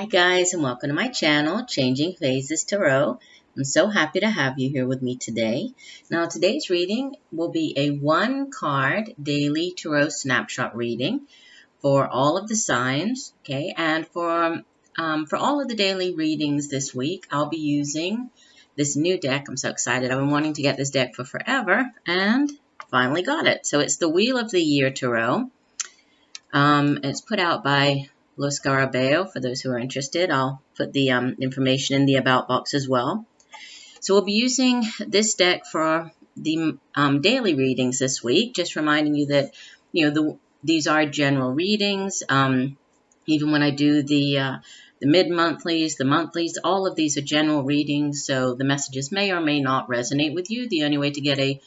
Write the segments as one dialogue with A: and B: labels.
A: guys, and welcome to my channel, Changing Phases Tarot. I'm so happy to have you here with me today. Now, today's reading will be a one-card Daily Tarot Snapshot reading for all of the signs, okay? And for all of the daily readings this week, I'll be using this new deck. I'm so excited. I've been wanting to get this deck for forever, and finally got it. So it's the Wheel of the Year Tarot. It's put out by Scarabeo. For those who are interested, I'll put the information in the about box as well. So we'll be using this deck for the daily readings this week. Just reminding you that these are general readings. Even when I do the mid-monthlies, the monthlies, all of these are general readings. So the messages may or may not resonate with you. The only way to get a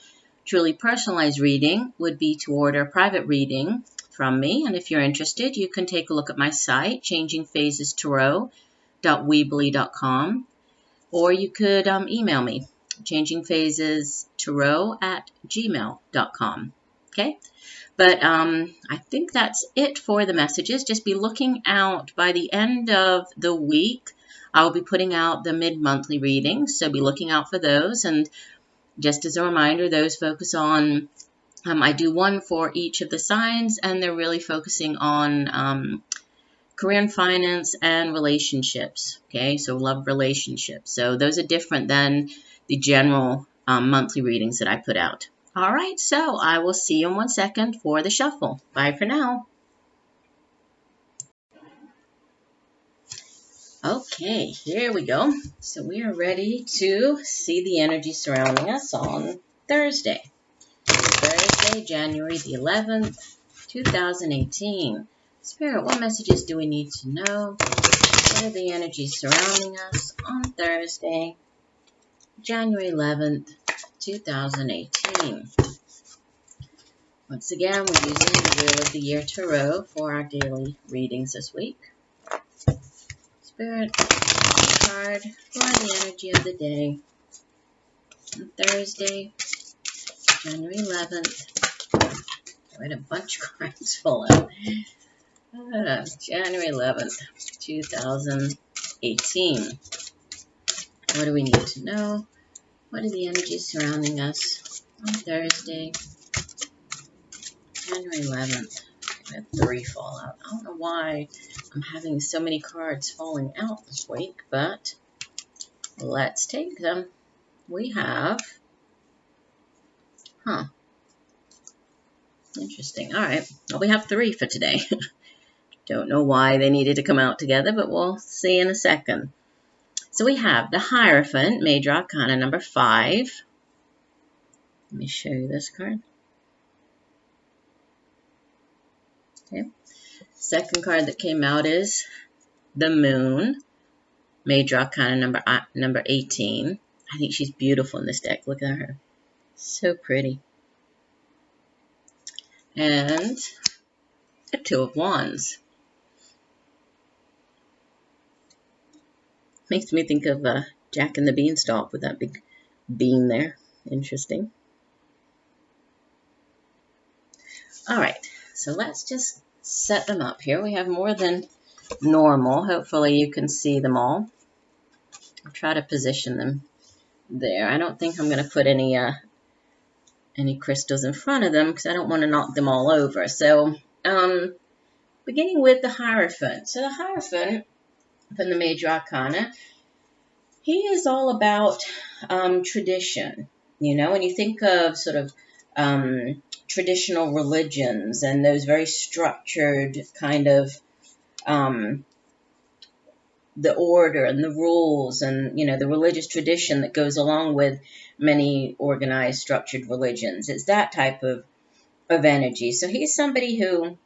A: truly personalized reading would be to order a private reading from me, and if you're interested, you can take a look at my site, changingphasestarot.weebly.com, or you could email me, changingphasestarot@gmail.com. Okay, but I think that's it for the messages. Just be looking out. By the end of the week, I'll be putting out the mid-monthly readings, so be looking out for those. And just as a reminder, those focus on I do one for each of the signs, and they're really focusing on career and finance and relationships, okay? So love relationships. So those are different than the general monthly readings that I put out. All right, so I will see you in 1 second for the shuffle. Bye for now. Okay, here we go. So we are ready to see the energy surrounding us on Thursday. Thursday, January the 11th, 2018. Spirit, what messages do we need to know? What are the energies surrounding us on Thursday, January 11th, 2018? Once again, we're using the Wheel of the Year Tarot for our daily readings this week. Spirit, card for the energy of the day on Thursday, January 11th. I had a bunch of cards full out. January 11th, 2018. What do we need to know? What are the energies surrounding us on Thursday, January 11th? I had 3 fall out. I don't know why I'm having so many cards falling out this week, but let's take them. We have, interesting. All right. Well, we have 3 for today. Don't know why they needed to come out together, but we'll see in a second. So we have the Hierophant, Major Arcana number 5. Let me show you this card. Okay. Second card that came out is the Moon, Major Arcana number 18. I think she's beautiful in this deck. Look at her. So pretty. And a 2 of Wands. Makes me think of Jack and the Beanstalk with that big bean there. Interesting. All right, so let's just set them up here. We have more than normal. Hopefully you can see them all. I'll try to position them there. I don't think I'm going to put any crystals in front of them because I don't want to knock them all over. So beginning with the Hierophant. So the Hierophant from the Major Arcana, he is all about tradition. You know, when you think of sort of traditional religions and those very structured kind of the order and the rules and, you know, the religious tradition that goes along with many organized, structured religions. It's that type of energy. So he's somebody who,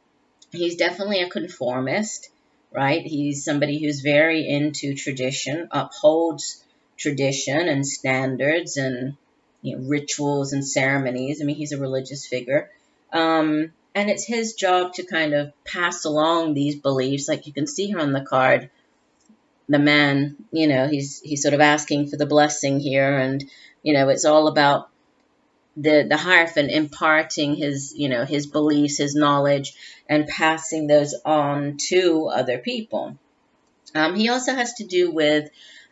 A: he's definitely a conformist, right? He's somebody who's very into tradition, upholds tradition and standards and, you know, rituals and ceremonies. I mean, he's a religious figure. And it's his job to kind of pass along these beliefs. Like you can see here on the card, the man, you know, he's sort of asking for the blessing here. And, you know, it's all about the Hierophant imparting his, you know, his beliefs, his knowledge, and passing those on to other people. He also has to do with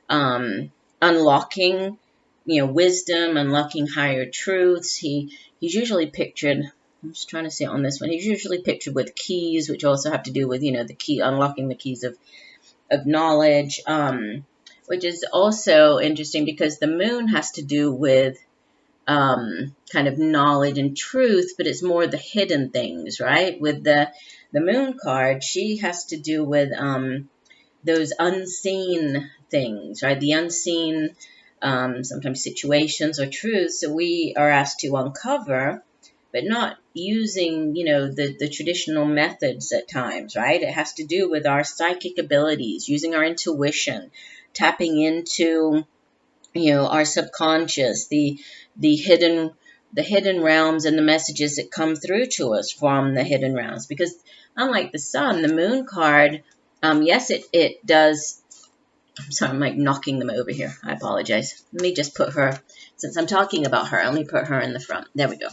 A: unlocking, wisdom, unlocking higher truths. He's usually pictured. I'm just trying to see it on this one. He's usually pictured with keys, which also have to do with, the key, unlocking the keys of knowledge, which is also interesting because the moon has to do with kind of knowledge and truth, but it's more the hidden things, right? With the moon card, she has to do with those unseen things, right? The unseen, sometimes situations or truths that we are asked to uncover, but not using, the traditional methods at times, right? It has to do with our psychic abilities, using our intuition, tapping into, our subconscious, the hidden realms and the messages that come through to us from the hidden realms. Because unlike the sun, the moon card, yes, it does. I'm sorry, I'm like knocking them over here. I apologize. Let me just put her, since I'm talking about her, let me put her in the front. There we go.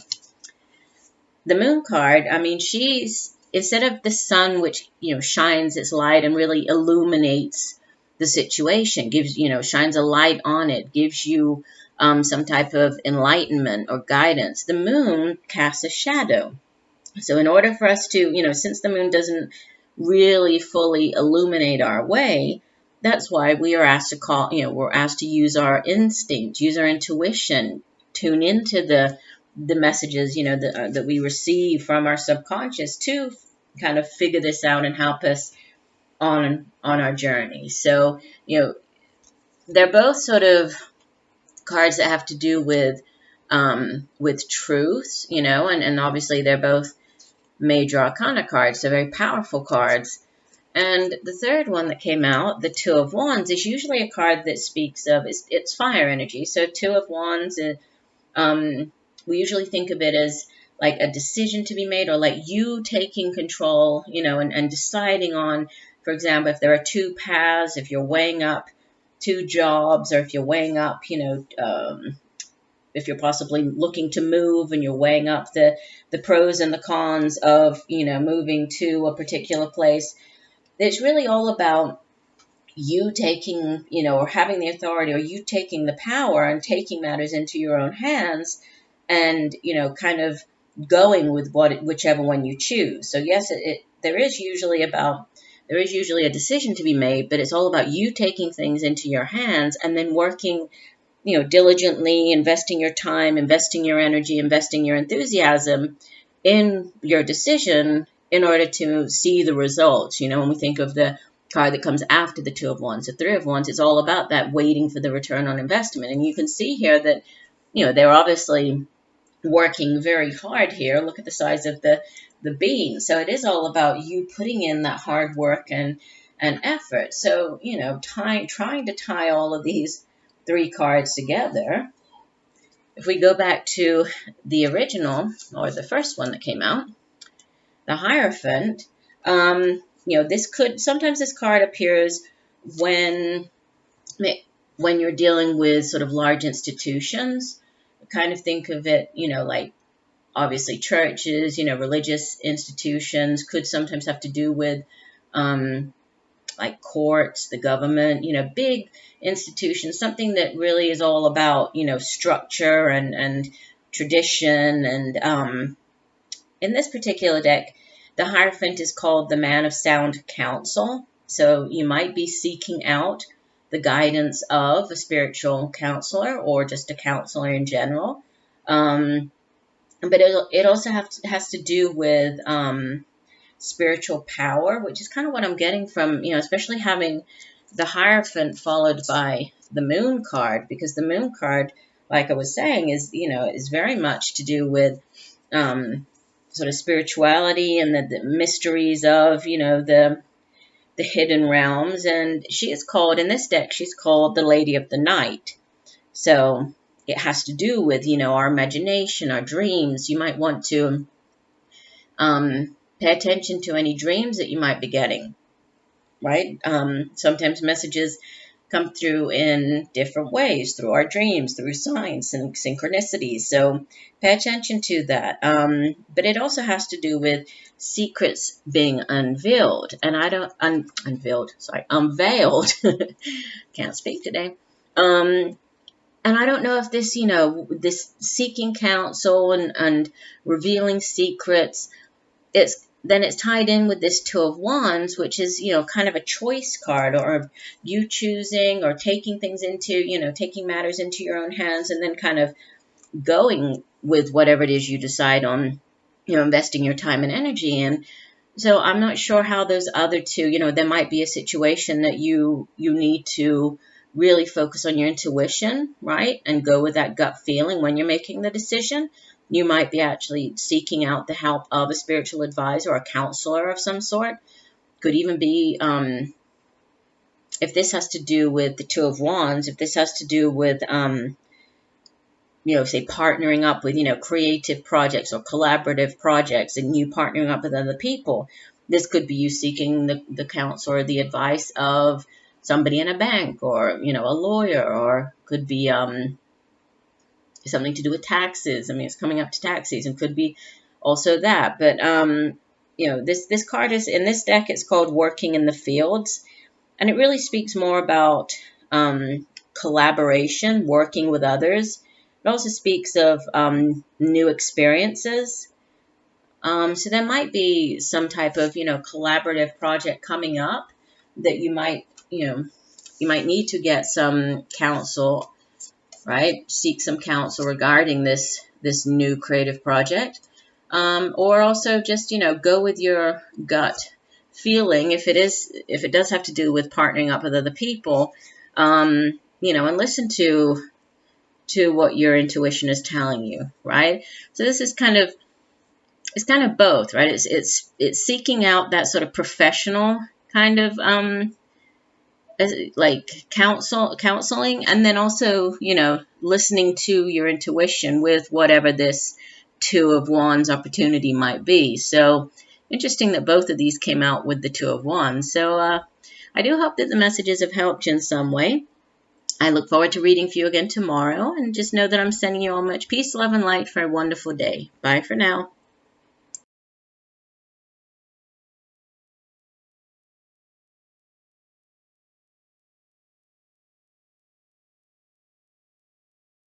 A: The moon card, I mean, she's, instead of the sun, which, shines its light and really illuminates the situation, gives, shines a light on it, gives you some type of enlightenment or guidance. The moon casts a shadow. So in order for us to, since the moon doesn't really fully illuminate our way, that's why we are asked to call, we're asked to use our instinct, use our intuition, tune into the messages, that we receive from our subconscious to kind of figure this out and help us on our journey. So, they're both sort of cards that have to do with truth, and obviously they're both major arcana cards, so very powerful cards. And the third one that came out, the Two of Wands, is usually a card that speaks of, it's fire energy. So Two of Wands, we usually think of it as like a decision to be made, or like you taking control, and deciding on, for example, if there are two paths, if you're weighing up two jobs, or if you're weighing up, if you're possibly looking to move and you're weighing up the pros and the cons of, moving to a particular place. It's really all about you taking, or having the authority, or you taking the power and taking matters into your own hands and, kind of going with whichever one you choose. So yes, there is usually a decision to be made, but it's all about you taking things into your hands and then working, diligently, investing your time, investing your energy, investing your enthusiasm in your decision in order to see the results. When we think of the card that comes after the Two of Wands, the Three of Wands, it's all about that waiting for the return on investment. And you can see here that, they're obviously working very hard here. Look at the size of the bean. So it is all about you putting in that hard work and effort. So, trying to tie all of these three cards together. If we go back to the original, or the first one that came out, the Hierophant, sometimes this card appears when you're dealing with sort of large institutions. Kind of think of it, like obviously churches, religious institutions, could sometimes have to do with like courts, the government, big institutions, something that really is all about, structure and tradition. And in this particular deck, the Hierophant is called the Man of Sound Counsel. So you might be seeking out the guidance of a spiritual counselor or just a counselor in general. But it also has to do with spiritual power, which is kind of what I'm getting from, especially having the Hierophant followed by the Moon card, because the Moon card, like I was saying, is very much to do with sort of spirituality and the mysteries of, the hidden realms. And she is called, in this deck, she's called the Lady of the Night. So it has to do with, our imagination, our dreams. You might want to pay attention to any dreams that you might be getting, right? Sometimes messages come through in different ways, through our dreams, through signs and synchronicities. So pay attention to that. But it also has to do with secrets being unveiled. And I don't, unveiled. Can't speak today. And I don't know if this, this seeking counsel and revealing secrets, it's tied in with this Two of Wands, which is, kind of a choice card, or you choosing or taking things into, taking matters into your own hands, and then kind of going with whatever it is you decide on, investing your time and energy in. So I'm not sure how those other two, there might be a situation that you need to really focus on your intuition, right? And go with that gut feeling when you're making the decision. You might be actually seeking out the help of a spiritual advisor or a counselor of some sort. Could even be, if this has to do with the Two of Wands, if this has to do with, say partnering up with, creative projects or collaborative projects, and you partnering up with other people. This could be you seeking the counsel or the advice of somebody in a bank, or, a lawyer, or could be something to do with taxes. I mean, it's coming up to tax season, could be also that. But, this card is, in this deck, it's called Working in the Fields. And it really speaks more about collaboration, working with others. It also speaks of new experiences. So there might be some type of, collaborative project coming up that you might need to get some counsel, right? Seek some counsel regarding this new creative project. Or also just, go with your gut feeling if it does have to do with partnering up with other people, and listen to what your intuition is telling you, right? So this is kind of both, right? It's seeking out that sort of professional kind of like counseling, and then also, listening to your intuition with whatever this Two of Wands opportunity might be. So interesting that both of these came out with the Two of Wands. So I do hope that the messages have helped you in some way. I look forward to reading for you again tomorrow, and just know that I'm sending you all much peace, love, and light for a wonderful day. Bye for now.